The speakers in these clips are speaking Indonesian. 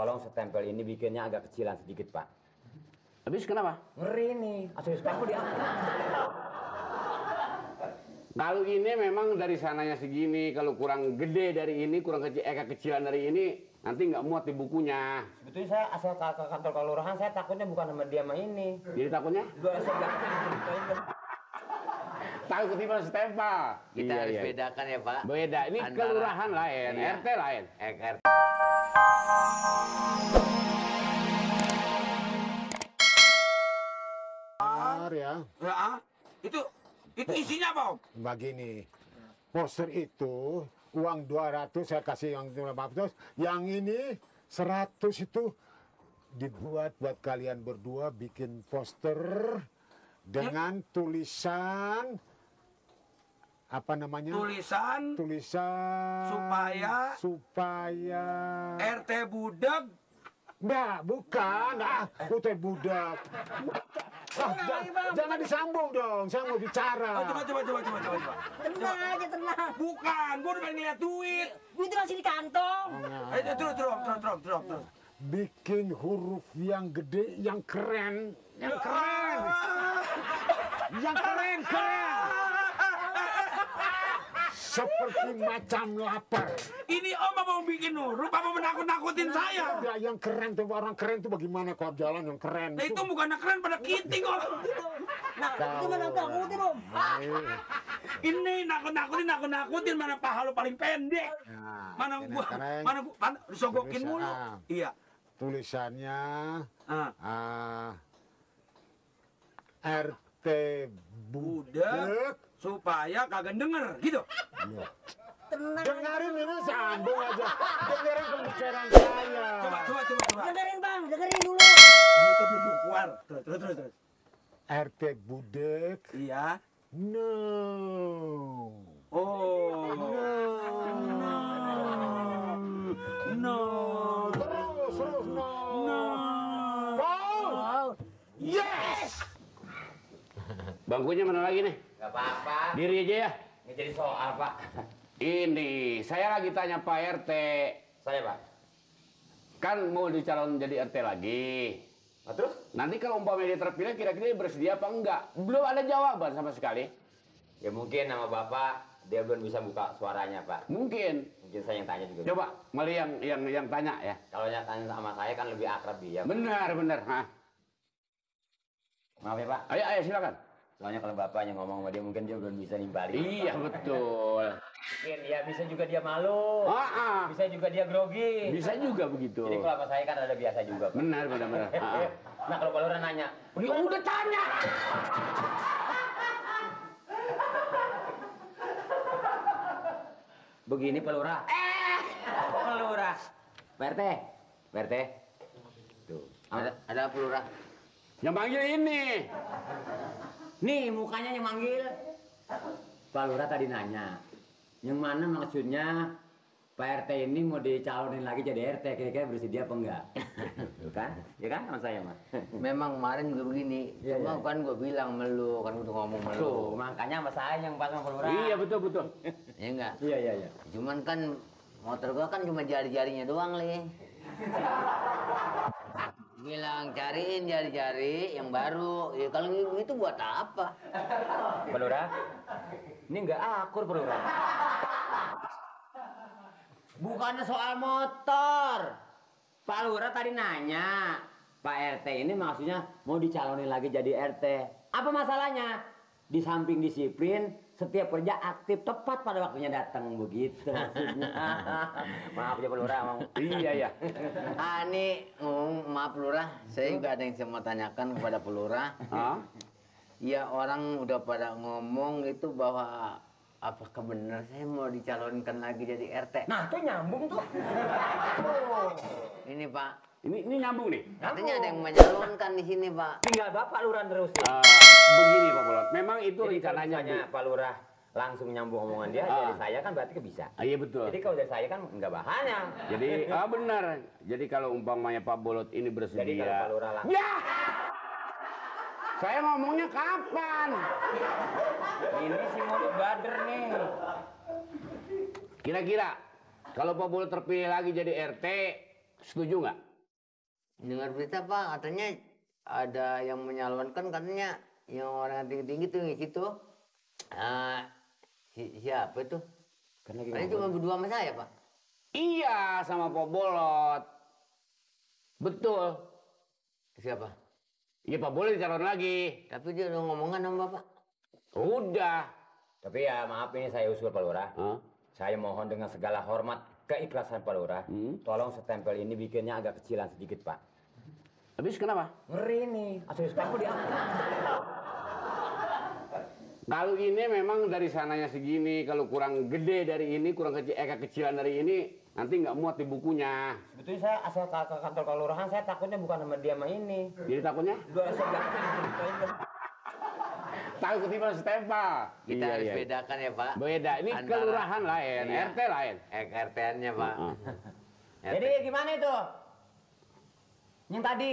tolong setempel ini bikinnya agak kecilan sedikit, Pak. Habis kenapa? Ngeri nih, asli stempel diangkat. Kalau ini memang dari sananya segini, kalau kurang gede dari ini, kurang kecilan dari ini, nanti nggak muat di bukunya. Sebetulnya saya asal ke kantor kelurahan, saya takutnya bukan sama dia sama ini. Jadi takutnya? Tahu ketimbang stempel. Kita harus bedakan ya Pak. Beda, ini Antara kelurahan lain, RT lain. RT. Ya. Ya, itu isinya apa, Om? Begini, poster itu uang 200 saya kasih yang 500, yang ini 100 itu dibuat buat kalian berdua bikin poster dengan tulisan apa namanya? Tulisan supaya RT Budeg. Nah, bukan. Putih budak. Jangan disambung dong. Saya mau bicara. Oh, coba. Tenang aja, tenang. Bukan, gua udah ngeliat duit. Duit masih di kantong. Terus. Bikin huruf yang gede, yang keren. Yang keren. Seperti macam lapar. Ini Om mau bikin huruf apa menakut-nakutin saya? Ya, yang keren tuh, orang keren tuh bagaimana kalau jalan yang keren? Nah, itu bukan keren pada kiting, Om. Nah, itu mana takutin, Om? Ini nakut-nakutin mana paha lu paling pendek. Mana gua disogokin mulu. Iya. Tulisannya RT Budeg supaya kagak denger gitu. Iya. Tenang. Dengerin ini sambung aja. Dengerin pembicaraan saya. Coba. Dengerin, Bang. Dengerin dulu. Itu belum keluar. Terus. RT Budeg. Iya. No. Oh. No. Terus no. Yes. Bangkunya mana lagi nih? Gak apa-apa. Diri aja ya. Ini jadi soal, Pak. Ini, saya lagi tanya Pak RT. Saya, Pak. Kan mau dicalon jadi RT lagi. Nah, terus? Nanti kalau umpamanya dia terpilih, kira-kira dia bersedia apa enggak? Belum ada jawaban sama sekali. Ya mungkin sama Bapak, dia belum bisa buka suaranya, Pak. Mungkin. Mungkin saya yang tanya juga. Coba, Mali yang tanya ya. Kalau yang tanya sama saya kan lebih akrab dia. Benar. Hah. Maaf ya, Pak. Ayo silakan. Soalnya kalau bapaknya ngomong sama dia, mungkin dia belum bisa nimbali. Iya, betul. Mungkin ya bisa juga dia malu. Bisa juga dia grogi. Bisa juga begitu. Jadi kalau sama saya kan ada biasa juga, Pak. Benar. Nah, kalau Pak Lurah nanya, Ya udah tanya. begini Pak Lurah. Pak Lurah. Pak RT. Tuh. Ada apa Lurah? Yang panggil ini. Nih mukanya yang manggil. Pak Lurah tadi nanya, yang mana maksudnya Pak RT ini mau dicalonin lagi jadi RT, kira-kira bersedia apa enggak? Tuh kan? Ya kan sama saya, Mas. Memang kemarin gue begini, cuma kan gue bilang melu, kan udah ngomong melu. Tuh, makanya sama saya yang pas sama Pak Lurah. Iya, betul. Ya enggak? Iya. Cuman kan motor gue kan cuma jari-jarinya doang, Le. Bilang cariin jari-jari yang baru. Ya kalau itu buat apa? Pak Lurah, ini enggak akur Pak Lurah. Bukannya soal motor. Pak Lurah tadi nanya, Pak RT ini maksudnya mau dicalonin lagi jadi RT. Apa masalahnya? Di samping disiplin, setiap kerja aktif tepat pada waktunya datang begitu maksudnya. Maaf ya Pak Lurah, Iya. Ini maaf Lurah, saya juga ada yang saya mau tanyakan kepada Pak Lurah. Ya orang udah pada ngomong itu bahwa apakah benar saya mau dicalonkan lagi jadi RT? Nah, itu nyambung tuh. Ini Pak. Ini nyambung nih. Katanya ada yang menyalonkan di sini Pak. Tinggal Bapak Lurah terus ya. Begini Pak Bolot, memang itu Jadi rencananya. kalau misalnya Pak Lurah langsung nyambung omongan dia, dari saya kan berarti bisa. Iya betul. Jadi kalau dari saya kan nggak bahaya. Jadi benar. Jadi kalau umpamanya Pak Bolot ini bersedia. Jadi kalau Pak Lurah langsung. Ya. Saya ngomongnya kapan? Ini si mulut bader nih. Kira-kira kalau Pak Bolot terpilih lagi jadi RT, setuju nggak? Dengar berita Pak, katanya ada yang menyalonkan, katanya yang orang tinggi-tinggi tuh ngisi tuh. Siapa itu? Karena cuma berdua sama saya Pak. Iya, sama Pak Bolot. Betul. Siapa? Iya Pak Bolot dicalon lagi. Tapi dia udah ngomongan sama Bapak. Udah. Tapi ya maaf ini saya usul Pak Lurah. Saya mohon dengan segala hormat keikhlasan Pak Lurah. Tolong stempel ini bikinnya agak kecilan sedikit Pak. Habis kenapa? Ngeri nih, asli stempel diangkat. Kalau ini memang dari sananya segini, kalau kurang gede dari ini, kurang kecilan dari ini, nanti nggak muat di bukunya. Sebetulnya saya asal ke kantor kelurahan, saya takutnya bukan sama dia sama ini. Jadi takutnya? Tahu ketimbang stempel. Kita harus bedakan ya Pak. Beda, ini Antara- kelurahan lain, Iya. RT lain. RT-nya Pak. Jadi gimana itu? Yang tadi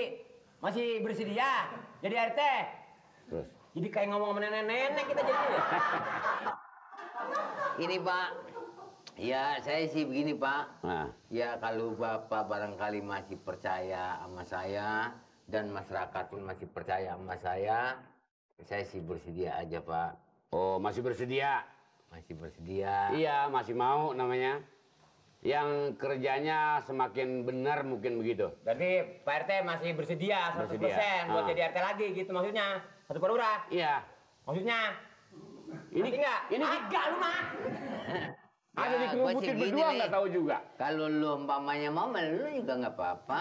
masih bersedia jadi RT? Terus? Jadi kayak ngomong sama nenek-nenek kita jadi. Ini Pak, ya saya sih begini Pak. Nah, Ya kalau Bapak barangkali masih percaya sama saya dan masyarakat pun masih percaya sama saya sih bersedia aja Pak. oh masih bersedia? Masih bersedia. Iya, masih mau namanya. Yang kerjanya semakin benar mungkin begitu. Berarti Pak RT masih bersedia 100% Bersedia. buat jadi RT lagi gitu maksudnya. Satu Pak Lurah. Iya. Maksudnya Ini ngerti nggak? ini Agak lu mah. ada Ya, dikerubutin gua sih gini berdua nih. nggak tahu juga. Kalau lu umpamanya mau, lu juga nggak apa-apa.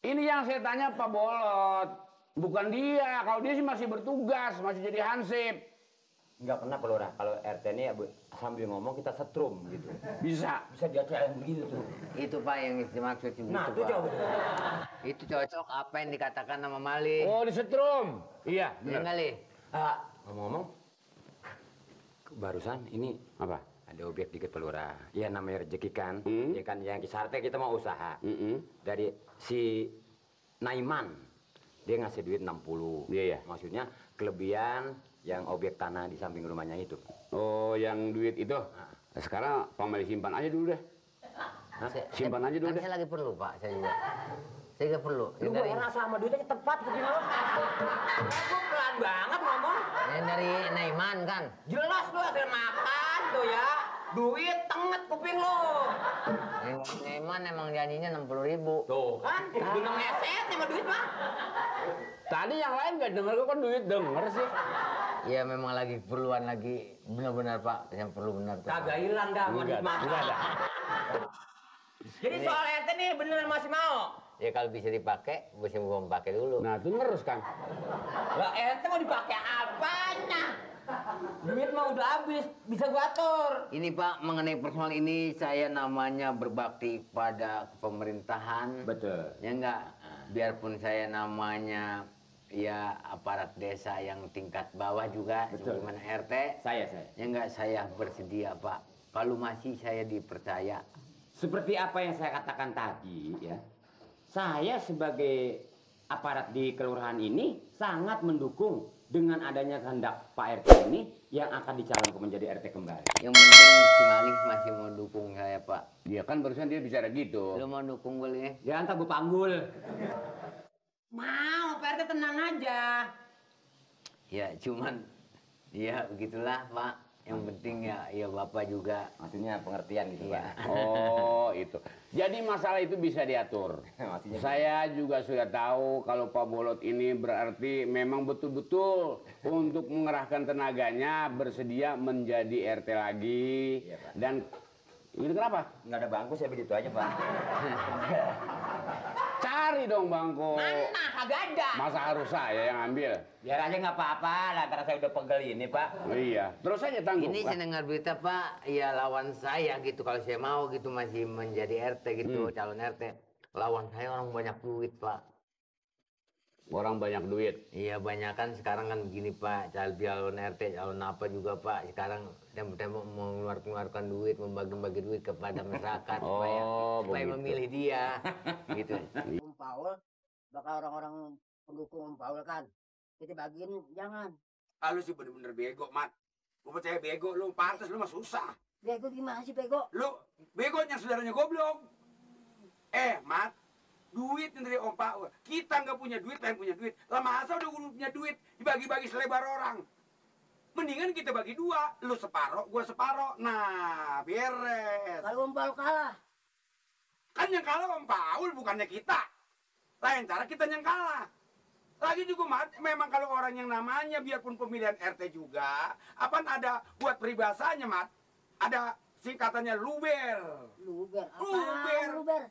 Ini yang saya tanya Pak Bolot, bukan dia. Kalau dia sih masih bertugas, masih jadi hansip. Enggak pernah Pak Lurah. Kalau RT ini ya Bu, sambil ngomong kita setrum gitu. Bisa. Bisa dia yang begitu tuh. Itu Pak yang dimaksud itu Nah, itu Pak. jauh. Itu cocok apa yang dikatakan sama Malik. Oh, disetrum. Iya, Iya benar. kali. Ngomong-ngomong, barusan ini Apa? ada objek dikit Pak Lurah. Ya namanya rezeki kan. Hmm. Ya kan yang kisarte kita mau usaha. Mm-mm. Dari si Naiman dia ngasih duit 60. Iya, iya. Maksudnya kelebihan yang objek tanah di samping rumahnya itu. Oh, yang duit itu. Sekarang Pak Mali simpan aja dulu deh. Simpan aja dulu Kan deh. saya lagi perlu Pak, saya juga. Saya juga perlu. Lu gak enak sama duitnya tepat kuping lu. Lu pelan banget ngomong. Yang dari Naiman kan. Jelas lu hasil makan tuh ya. Duit tenget kuping lu. Naiman emang janjinya 60.000. Tuh kan, udah ngeset sama duit mah. Tadi yang lain nggak denger, kok denger sih. Ya memang lagi keperluan lagi benar-benar Pak, yang perlu benar tuh. Pak. Kagak hilang dah mau Enggak dimakan. ada. Jadi soal RT nih beneran masih mau? Ya kalau bisa dipakai, bisa gua pakai dulu. Nah, itu terus kan. Lah RT mau dipakai apanya? Duit mah udah habis, bisa gua atur. Ini Pak, mengenai personal ini saya namanya berbakti pada pemerintahan. Betul. Ya enggak, biarpun saya namanya ya aparat desa yang tingkat bawah juga, Betul. gimana RT. Saya. Ya enggak, saya bersedia Pak. Kalau masih saya dipercaya. Seperti apa yang saya katakan tadi ya. Saya sebagai aparat di kelurahan ini sangat mendukung dengan adanya kehendak Pak RT ini yang akan dicalonkan menjadi RT kembali. Yang penting si Malik masih mau dukung saya Pak. Dia kan barusan dia bicara gitu. Lu mau dukung gue nih? Jangan tak gue panggul. Mau, Pak RT tenang aja. Ya cuman, ya begitulah Pak. Yang penting ya Bapak juga. Maksudnya pengertian gitu Iya. Pak. Oh, itu. Jadi masalah itu bisa diatur. Maksudnya Saya juga sudah tahu kalau Pak Bolot ini berarti memang betul-betul untuk mengerahkan tenaganya bersedia menjadi RT lagi. Iya, Pak. Dan ini kenapa? nggak ada bangku saya begitu aja Pak. Cari dong bangku. Mana? Kagak ada. Masa harus saya yang ambil? Biar aja nggak apa-apa, lantaran saya udah pegel ini Pak. Oh, iya. Terus aja tangguh. Ini saya dengar berita Pak, ya lawan saya gitu kalau saya mau gitu masih menjadi RT gitu, calon RT. Lawan saya orang banyak duit Pak. Orang banyak duit. Iya banyak kan sekarang kan begini Pak, calon RT, calon apa juga Pak. Sekarang tembok-tembok mengeluarkan duit, membagi-bagi duit kepada masyarakat supaya begitu. memilih dia gitu. Om Paul, bakal orang-orang pendukung Om Paul kan. Kita bagiin, jangan. Ah, lu sih bener-bener bego, Mat. Gua percaya bego, lu pantas, lu mah susah. Bego gimana sih, bego? Lu begonya saudaranya goblok. Mat, duit dari Om Paul. Kita nggak punya duit, lain punya duit. Lah masa udah punya duit dibagi-bagi selebar orang. Mendingan kita bagi dua, lu separoh, gua separoh. Nah, beres. Kalau Om Paul kalah, Kan yang kalah Om Paul, bukannya kita. Lain cara kita yang kalah. Lagi juga Mat, memang kalau orang yang namanya biarpun pemilihan RT juga, apaan ada buat peribahasanya Mat? Ada singkatannya luber. luber. Luber. Apaan luber?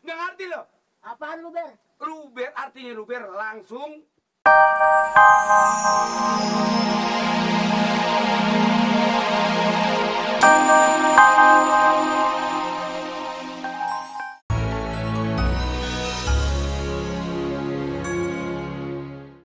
Nggak ngerti loh. Apaan luber? Luber artinya luber langsung